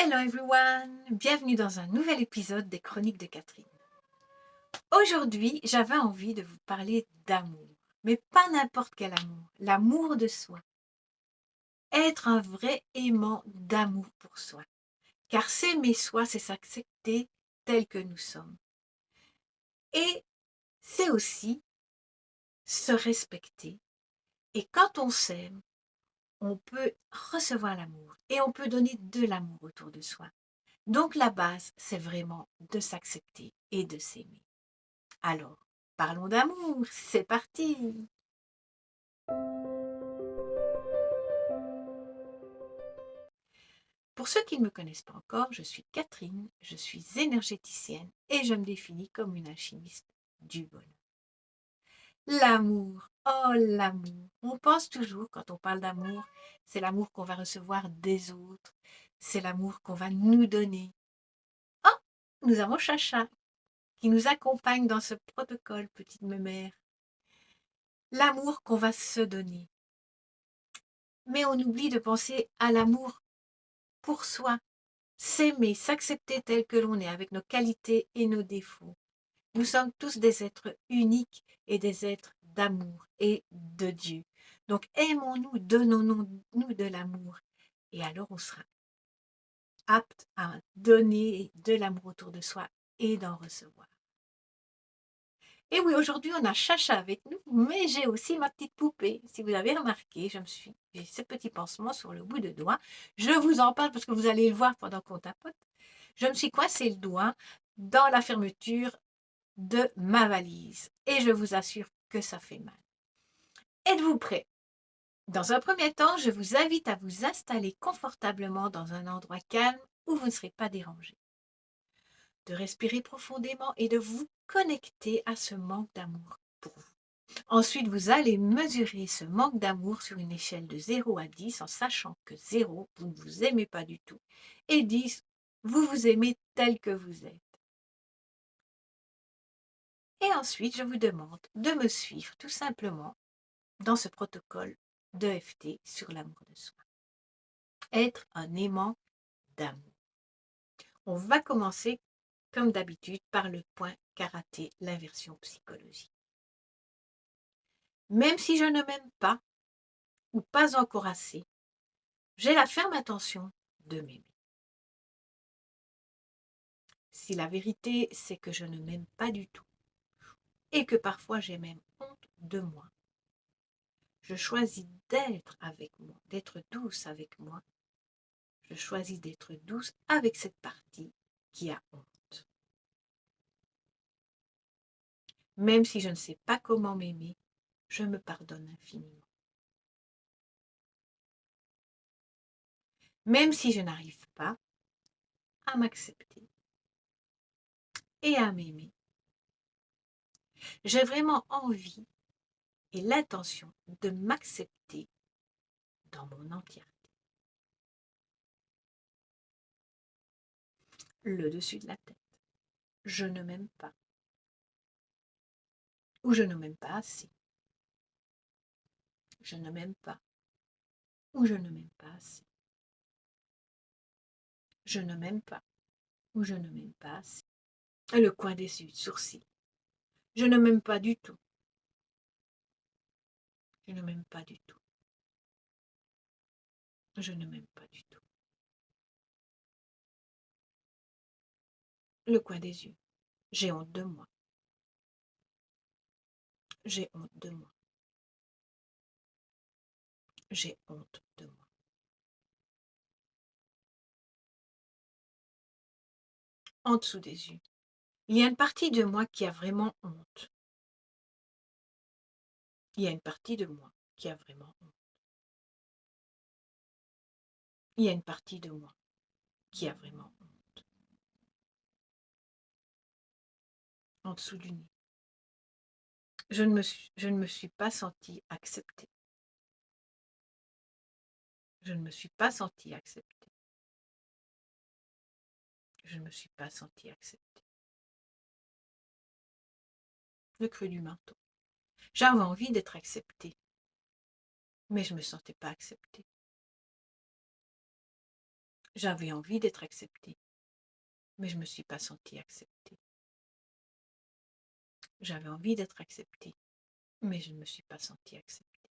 Hello everyone, bienvenue dans un nouvel épisode des Chroniques de Catherine. Aujourd'hui, j'avais envie de vous parler d'amour, mais pas n'importe quel amour, l'amour de soi. Être un vrai aimant d'amour pour soi. Car s'aimer soi, c'est s'accepter tel que nous sommes. Et c'est aussi se respecter. Et quand on s'aime, on peut recevoir l'amour et on peut donner de l'amour autour de soi. Donc la base, c'est vraiment de s'accepter et de s'aimer. Alors, parlons d'amour, c'est parti! Pour ceux qui ne me connaissent pas encore, je suis Catherine, je suis énergéticienne et je me définis comme une alchimiste du bonheur. L'amour, oh l'amour! On pense toujours, quand on parle d'amour, c'est l'amour qu'on va recevoir des autres, c'est l'amour qu'on va nous donner. Oh, nous avons Chacha qui nous accompagne dans ce protocole, petite mémère. L'amour qu'on va se donner. Mais on oublie de penser à l'amour pour soi, s'aimer, s'accepter tel que l'on est, avec nos qualités et nos défauts. Nous sommes tous des êtres uniques et des êtres d'amour et de Dieu. Donc aimons-nous, donnons-nous de l'amour. Et alors on sera apte à donner de l'amour autour de soi et d'en recevoir. Et oui, aujourd'hui, on a Chacha avec nous, mais j'ai aussi ma petite poupée. Si vous avez remarqué, j'ai ce petit pansement sur le bout de doigt. Je vous en parle parce que vous allez le voir pendant qu'on tapote. Je me suis coincé le doigt dans la fermeture de ma valise. Et je vous assure que ça fait mal. Êtes-vous prêts? Dans un premier temps, je vous invite à vous installer confortablement dans un endroit calme où vous ne serez pas dérangé. De respirer profondément et de vous connecter à ce manque d'amour pour vous. Ensuite, vous allez mesurer ce manque d'amour sur une échelle de 0 à 10 en sachant que 0, vous ne vous aimez pas du tout, et 10, vous vous aimez tel que vous êtes. Et ensuite, je vous demande de me suivre tout simplement dans ce protocole d'EFT sur l'amour de soi. Être un aimant d'amour. On va commencer, comme d'habitude, par le point karaté, l'inversion psychologique. Même si je ne m'aime pas, ou pas encore assez, j'ai la ferme intention de m'aimer. Si la vérité, c'est que je ne m'aime pas du tout, et que parfois j'ai même honte de moi, je choisis d'être avec moi, d'être douce avec moi. Je choisis d'être douce avec cette partie qui a honte. Même si je ne sais pas comment m'aimer, je me pardonne infiniment. Même si je n'arrive pas à m'accepter et à m'aimer, j'ai vraiment envie et l'intention de m'accepter dans mon entièreté. Le dessus de la tête. Je ne m'aime pas. Ou je ne m'aime pas assez. Je ne m'aime pas. Ou je ne m'aime pas assez. Je ne m'aime pas. Ou je ne m'aime pas assez. Et le coin des sourcils. Je ne m'aime pas du tout. Je ne m'aime pas du tout. Je ne m'aime pas du tout. Le coin des yeux. J'ai honte de moi. J'ai honte de moi. J'ai honte de moi. En dessous des yeux. Il y a une partie de moi qui a vraiment honte. Il y a une partie de moi qui a vraiment honte. Il y a une partie de moi qui a vraiment honte. En dessous du nez. Je ne me suis pas sentie acceptée. Je ne me suis pas sentie acceptée. Je ne me suis pas sentie acceptée. Le creux du menton. J'avais envie d'être acceptée, mais je ne me sentais pas acceptée. J'avais envie d'être acceptée, mais je ne me suis pas sentie acceptée. J'avais envie d'être acceptée, mais je ne me suis pas sentie acceptée.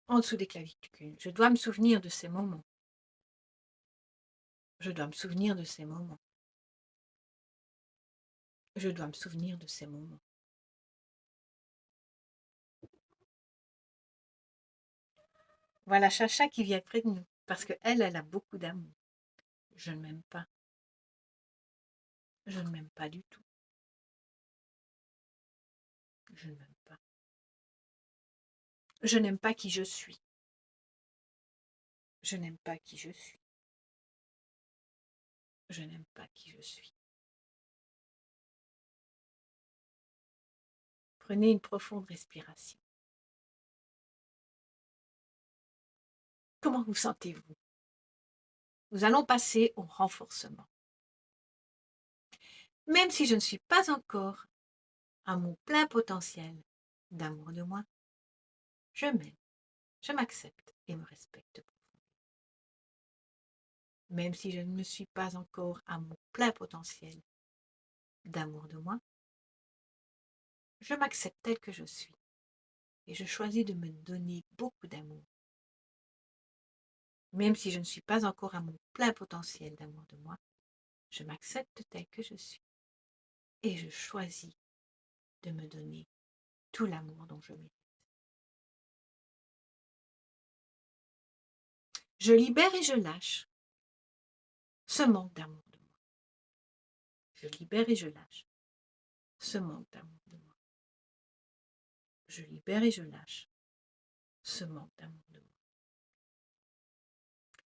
En dessous des clavicules, je dois me souvenir de ces moments. Je dois me souvenir de ces moments. Je dois me souvenir de ces moments. Voilà Chacha qui vient près de nous, parce qu'elle, elle a beaucoup d'amour. Je ne m'aime pas. Je ne m'aime pas du tout. Je ne m'aime pas. Je n'aime pas qui je suis. Je n'aime pas qui je suis. Je n'aime pas qui je suis. Prenez une profonde respiration. Comment vous sentez-vous? Nous allons passer au renforcement. Même si je ne suis pas encore à mon plein potentiel d'amour de moi, je m'aime, je m'accepte et me respecte. Même si je ne me suis pas encore à mon plein potentiel d'amour de moi, je m'accepte tel que je suis et je choisis de me donner beaucoup d'amour. Même si je ne suis pas encore à mon plein potentiel d'amour de moi, je m'accepte tel que je suis et je choisis de me donner tout l'amour dont je mérite. Je libère et je lâche ce manque d'amour de moi. Je libère et je lâche ce manque d'amour de moi. Je libère et je lâche ce manque d'amour de moi.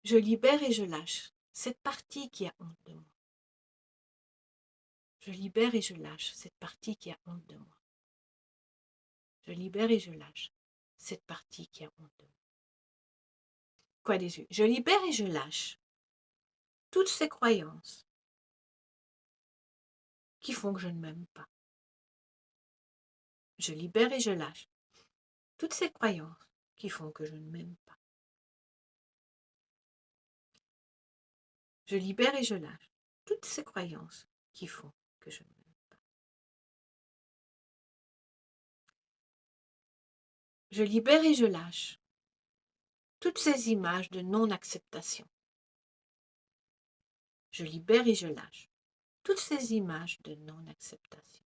Je libère et je lâche cette partie qui a honte de moi. Je libère et je lâche cette partie qui a honte de moi. Je libère et je lâche cette partie qui a honte de moi. Quoi des yeux? Je libère et je lâche toutes ces croyances qui font que je ne m'aime pas. Je libère et je lâche toutes ces croyances qui font que je ne m'aime pas. Je libère et je lâche toutes ces croyances qui font que je ne m'aime pas. Je libère et je lâche toutes ces images de non-acceptation. Je libère et je lâche toutes ces images de non-acceptation.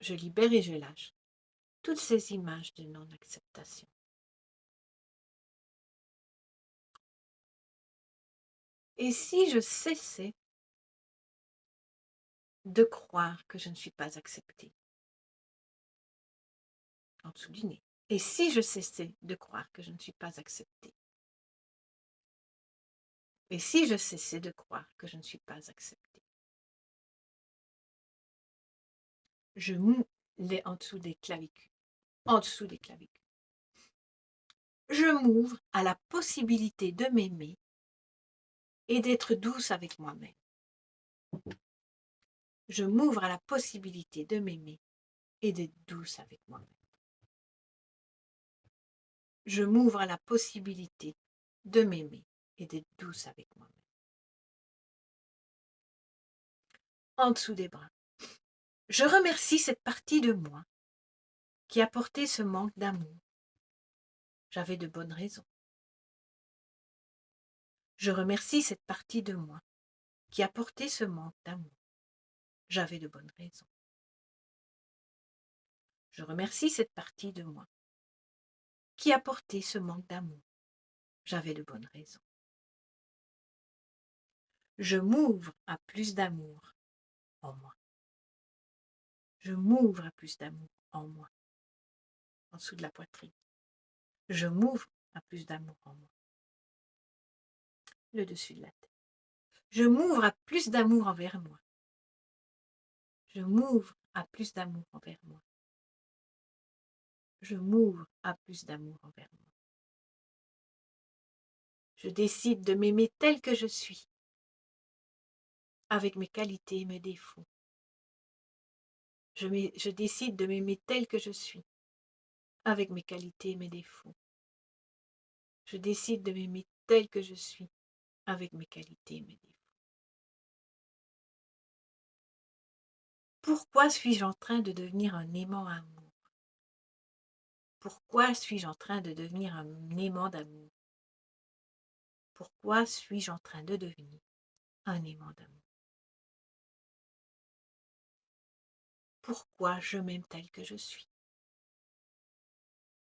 Je libère et je lâche toutes ces images de non-acceptation. Et si je cessais de croire que je ne suis pas acceptée? En dessous du nez. Et si je cessais de croire que je ne suis pas acceptée? Et si je cessais de croire que je ne suis pas acceptée? Je mous les en dessous des clavicules. En dessous des clavicules. Je m'ouvre à la possibilité de m'aimer et d'être douce avec moi-même. Je m'ouvre à la possibilité de m'aimer et d'être douce avec moi-même. Je m'ouvre à la possibilité de m'aimer et d'être douce avec moi-même. En dessous des bras. Je remercie cette partie de moi qui a porté ce manque d'amour. J'avais de bonnes raisons. Je remercie cette partie de moi qui a porté ce manque d'amour. J'avais de bonnes raisons. Je remercie cette partie de moi qui a porté ce manque d'amour. J'avais de bonnes raisons. Je m'ouvre à plus d'amour en moi. Je m'ouvre à plus d'amour en moi, en dessous de la poitrine. Je m'ouvre à plus d'amour en moi, le dessus de la tête. Je m'ouvre à plus d'amour envers moi. Je m'ouvre à plus d'amour envers moi. Je m'ouvre à plus d'amour envers moi. Je décide de m'aimer tel que je suis, avec mes qualités et mes défauts. Je décide de m'aimer tel que je suis, avec mes qualités et mes défauts. Je décide de m'aimer tel que je suis, avec mes qualités et mes défauts. Pourquoi suis-je en train de devenir un aimant amour? Pourquoi suis-je en train de devenir un aimant d'amour? Pourquoi suis-je en train de devenir un aimant d'amour? Pourquoi je m'aime tel que je suis?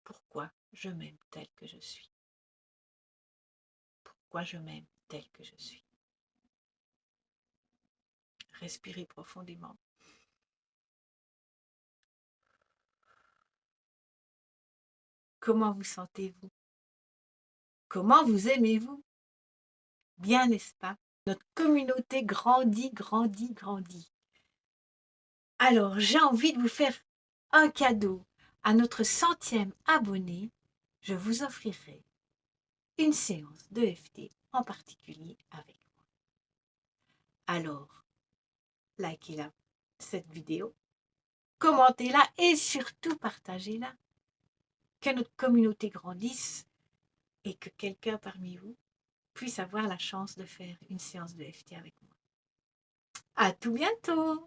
Pourquoi je m'aime tel que je suis? Pourquoi je m'aime tel que je suis? Respirez profondément. Comment vous sentez-vous? Comment vous aimez-vous? Bien, n'est-ce pas? Notre communauté grandit, grandit, grandit. Alors, j'ai envie de vous faire un cadeau. À notre 100e abonné, je vous offrirai une séance de FT en particulier avec moi. Alors, likez-la, cette vidéo, commentez-la et surtout partagez-la. Que notre communauté grandisse et que quelqu'un parmi vous puisse avoir la chance de faire une séance de FT avec moi. À tout bientôt!